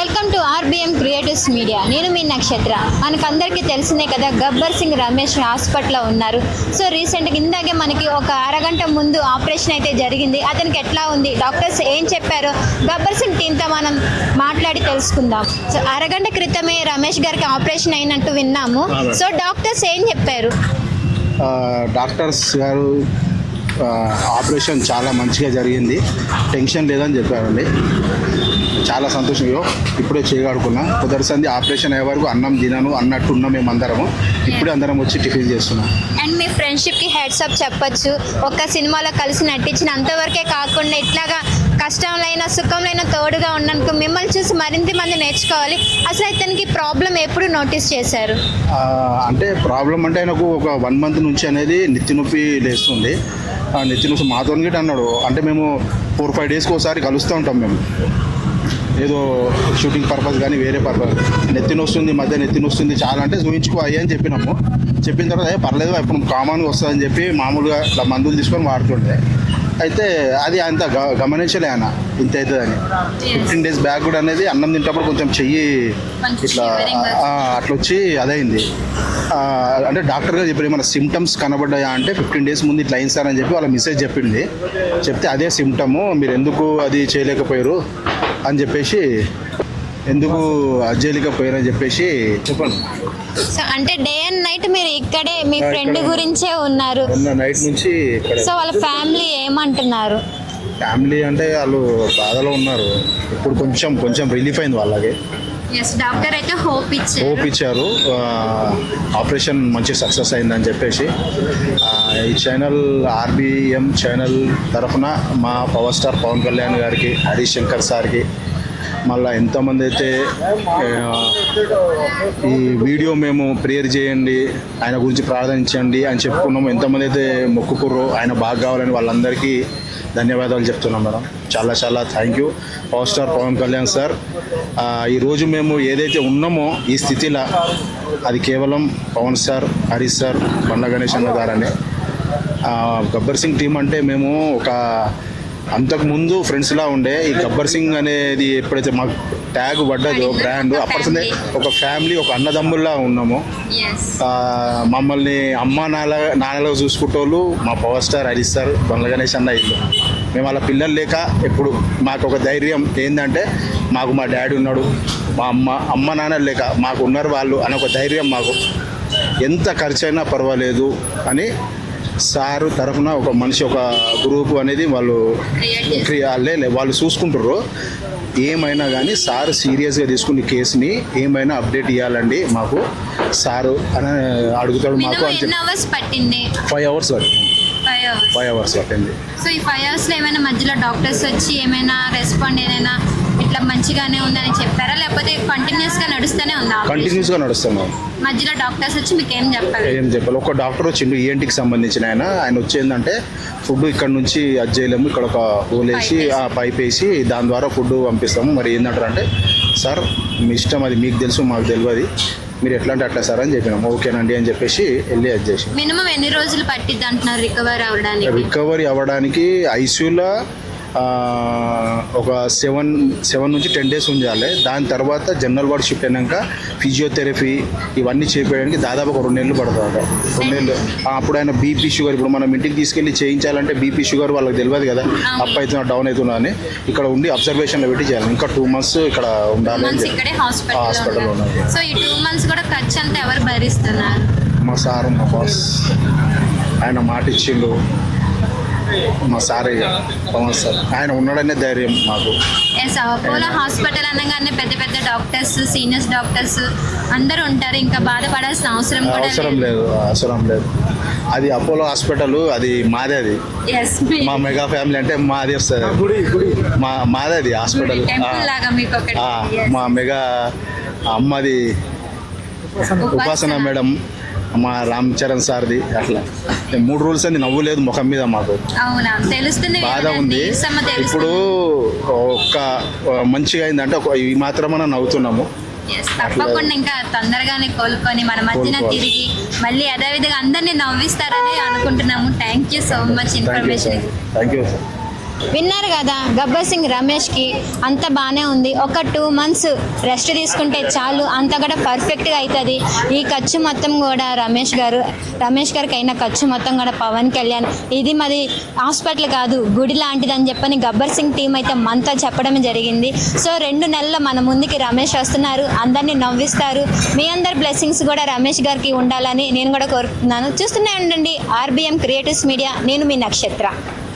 Welcome to RBM creatives media. నేను మీ నక్షత్ర. మనకందరికీ తెలిసిందే కదా, గబ్బర్ సింగ్ రమేష్ హాస్పిటల్లో ఉన్నారు. సో రీసెంట్గా ఇందాకే మనకి ఒక అరగంట ముందు ఆపరేషన్ అయితే జరిగింది. అతనికి ఎట్లా ఉంది, డాక్టర్స్ ఏం చెప్పారో గబ్బర్ సింగ్ టీంతో మనం మాట్లాడి తెలుసుకుందాం. సో అరగంట క్రితమే రమేష్ గారికి ఆపరేషన్ అయినట్టు విన్నాము. సో డాక్టర్స్ ఏం చెప్పారు? డాక్టర్స్ గారు ఆపరేషన్ చాలా మంచిగా జరిగింది, టెన్షన్ లేదని చెప్పారండి. చాలా సంతోషంగా ఇప్పుడే చేయగడుకున్నాం. కుదరసంది ఆపరేషన్ అయ్యే వరకు అన్నం తినను అన్నట్టు ఉన్నాం మేము అందరము. ఇప్పుడే అందరం వచ్చి టిఫిన్ చేస్తున్నాం. అండ్ మీ ఫ్రెండ్షిప్కి హెడ్స్ అప్ చెప్పచ్చు. ఒక్క సినిమాలో కలిసి నటించిన అంతవరకే కాకుండా ఇట్లాగా కష్టంలైనా సుఖంలైనా తోడుగా ఉన్నందుకు మిమ్మల్ని చూసి మరింత మంది నేర్చుకోవాలి. అసలు ఇతనికి ప్రాబ్లం ఎప్పుడు నోటీస్ చేశారు? అంటే ప్రాబ్లం అంటే ఆయనకు ఒక 1 month నుంచి అనేది నెత్తి నొప్పి లేస్తుంది. నెత్తి నొప్పి మాతో గిట్ట అన్నాడు. అంటే మేము 4-5 daysకి ఒకసారి కలుస్తూ ఉంటాం. మేము ఏదో షూటింగ్ పర్పస్ కానీ వేరే పర్పస్ నెత్తి నొస్తుంది, మధ్య నెత్తి నొస్తుంది చాలా అంటే చూపించుకో అయ్యా అని చెప్పినాము. చెప్పిన తర్వాత పర్లేదు ఇప్పుడు కామన్గా వస్తుందని చెప్పి మామూలుగా ఇట్లా మందులు తీసుకొని వాడుతుండే. అయితే అది అంత గమనించలే ఆయన ఇంత అవుతుందని. 15 days బ్యాక్ కూడా అనేది అన్నం తింటప్పుడు కొంచెం చెయ్యి ఇట్లా అట్లా వచ్చి అదైంది. అంటే డాక్టర్గా చెప్పారు ఏమైనా సిమ్టమ్స్ కనబడ్డాయా అంటే 15 days ముందు ఇట్లా అయింది సార్ అని చెప్పి వాళ్ళ మెసేజ్ చెప్పింది. చెప్తే అదే సిమ్టము, మీరు ఎందుకు అది చేయలేకపోయారు అని చెప్పేసి, ఎందుకు అజ్జేయలేకపోయారని చెప్పేసి చెప్పండి. సో అంటే డే అండ్ నైట్ మీరు ఇక్కడే మీ ఫ్రెండ్ గురించే ఉన్నారు. నైట్ నుంచి. సో వాళ్ళ ఫ్యామిలీ ఏమంటున్నారు? ఫ్యామిలీ అంటే వాళ్ళు బాధలో ఉన్నారు. ఇప్పుడు కొంచెం రిలీఫ్ అయింది వాళ్ళకి. డాక్టర్ అయితే హోప్ ఇచ్చారు. ఆపరేషన్ మంచి సక్సెస్ అయిందని చెప్పేసి ఈ ఛానల్ ఆర్బిఎం ఛానల్ తరఫున మా పవర్ స్టార్ పవన్ కళ్యాణ్ గారికి, హరీష్ శంకర్ సార్కి, మళ్ళీ ఎంతమంది అయితే ఈ వీడియో మేము ప్రేయర్ చేయండి, ఆయన గురించి ప్రార్థించండి అని చెప్పుకున్నాము, ఎంతమంది అయితే మొక్కుకుర్రో ఆయన బాగా కావాలని వాళ్ళందరికీ ధన్యవాదాలు చెప్తున్నాం మేడం. చాలా thank you power star Pawan Kalyan sir. ఈరోజు మేము ఏదైతే ఉన్నామో ఈ స్థితిలో అది కేవలం పవన్ సార్, హరీష్ సార్, బండ్ల గణేష్ అన్న గారని. గబ్బర్ సింగ్ టీం అంటే మేము ఒక అంతకుముందు ఫ్రెండ్స్లా ఉండే. ఈ గబ్బర్ సింగ్ అనేది ఎప్పుడైతే మాకు ట్యాగ్ పడ్డదో బ్రాండ్, అప్పటిదే ఒక ఫ్యామిలీ, ఒక అన్నదమ్ముల్లా ఉన్నాము. మమ్మల్ని అమ్మ నాన్నలుగా చూసుకుంటోళ్ళు మా power star Harish sir, Bandla Ganesh అన్న ఇల్లు. మేము వాళ్ళ పిల్లలు లేక ఎప్పుడు మాకు ఒక ధైర్యం ఏంటంటే మాకు మా డాడీ ఉన్నాడు, మా అమ్మ నాన్న లేక మాకు ఉన్నారు వాళ్ళు అని ఒక ధైర్యం. మాకు ఎంత ఖర్చు అయినా పర్వాలేదు అని సారు తరఫున ఒక మనిషి, ఒక గ్రూపు అనేది వాళ్ళు చూసుకుంటారు. ఏమైనా కానీ సారు సీరియస్గా తీసుకుని కేసుని ఏమైనా అప్డేట్ ఇవ్వాలండి మాకు సారు అని అడుగుతాడు. మాకు అని 5 hours పట్టింది. 5 hours పట్టింది. సో ఈ 5 hours ఏమైనా మధ్యలో డాక్టర్స్ వచ్చి ఏమైనా రెస్పాండ్ ఏదైనా ఇట్లా మంచిగానే ఉందని చెప్పారా, లేకపోతే కంటిన్యూస్గా నడుస్తూనే ఉందా? కంటిన్యూస్గా నడుస్తున్నాం. మధ్యలో డాక్టర్స్ వచ్చి మీకు ఏం చెప్పాలి? ఒక డాక్టర్ వచ్చిండు ఈఎన్టీకి సంబంధించిన ఆయన వచ్చేందంటే ఫుడ్ ఇక్కడ నుంచి అది చేయలేము, ఇక్కడ ఒక హోల్ వేసి ఆ పైప్ వేసి దాని ద్వారా ఫుడ్ పంపిస్తాము. మరి ఏంటంటారు అంటే, సార్ మీ ఇష్టం, అది మీకు తెలుసు మాకు తెలియదు, మీరు ఎట్లా అంటే అట్లా సార్ అని చెప్పినాము. ఓకేనండి అని చెప్పేసి వెళ్ళి అది చేసి. మినిమం ఎన్ని రోజులు పట్టిద్ది అంటున్నారు రికవరీ అవ్వడానికి? ఐసీయూలో ఒక 7 నుంచి 10 days ఉండాలి. దాని తర్వాత జనరల్ వార్డ్ షిఫ్ట్ అయినాక ఫిజియోథెరపీ ఇవన్నీ చేయించడానికి దాదాపు ఒక 2 నెలలు పడుతుంది. 2 నెలలు. అప్పుడు ఆయన బీపీ షుగర్, ఇప్పుడు మనం ఇంటికి తీసుకెళ్ళి చేయించాలంటే బీపీ షుగర్ వాళ్ళకి తెలియదు కదా, అప్ అవుతున్నా డౌన్ అవుతున్నా అని ఇక్కడ ఉండి అబ్జర్వేషన్లో పెట్టి చేయాలి. ఇంకా 2 months ఇక్కడ ఉండాలి హాస్పిటల్లో ఉన్నది. సో ఈ 2 months కూడా ఖర్చు అంతా ఎవరు భరిస్తున్నారు? మా సారు, మా బాస్, ఆయన మాట ఇచ్చిండు. మా సార్ పవన్ సార్ ఆయన ఉన్నాడనే ధైర్యం మాకు. అపోలో హాస్పిటల్ అనగానే పెద్ద పెద్ద డాక్టర్స్, సీనియర్స్ డాక్టర్స్ అందరూ ఉంటారు. ఇంకా బాధపడాల్సిన అవసరం లేదు. అది అపోలో హాస్పిటల్, అది మాదే. అది మా మెగా ఫ్యామిలీ అంటే మాది వస్తుంది. మాదే అది హాస్పిటల్. మా మెగా అమ్మది ఉపాసన మేడం, మా రామ్ చరణ్ సార్ది. అట్లా 3 rules అని నవ్వులేదు ముఖం మీద. మాకు బాధ ఉంది. ఇప్పుడు ఒక్క మంచిగా అయిందంటే ఈ మాత్రమన్నా నవ్వుతున్నాము. తప్పకుండా ఇంకా తొందరగానే కోలుకొని మన మధ్యన తిరిగి మళ్ళీ అదేవిధంగా అందరినీ నవ్విస్తారని అనుకుంటున్నాము. Thank you so much information. Thank you. విన్నారు కదా, గబ్బర్ సింగ్ రమేష్కి అంత బాగానే ఉంది. ఒక 2 months రెస్ట్ తీసుకుంటే చాలు, అంత కూడా పర్ఫెక్ట్గా అవుతుంది. ఈ ఖర్చు మొత్తం కూడా రమేష్ గారికి అయిన ఖర్చు మొత్తం కూడా పవన్ కళ్యాణ్, ఇది మాది హాస్పిటల్ కాదు గుడి లాంటిది అని చెప్పని గబ్బర్ సింగ్ టీం అయితే మనతో చెప్పడం జరిగింది. సో 2 నెలల్లో మన ముందుకి రమేష్ వస్తున్నారు, అందరినీ నవ్విస్తారు. మీ అందరి బ్లెస్సింగ్స్ కూడా రమేష్ గారికి ఉండాలని నేను కూడా కోరుతున్నాను. చూస్తూనే ఉండండి RBM క్రియేటివ్స్ మీడియా. నేను మీ నక్షత్ర.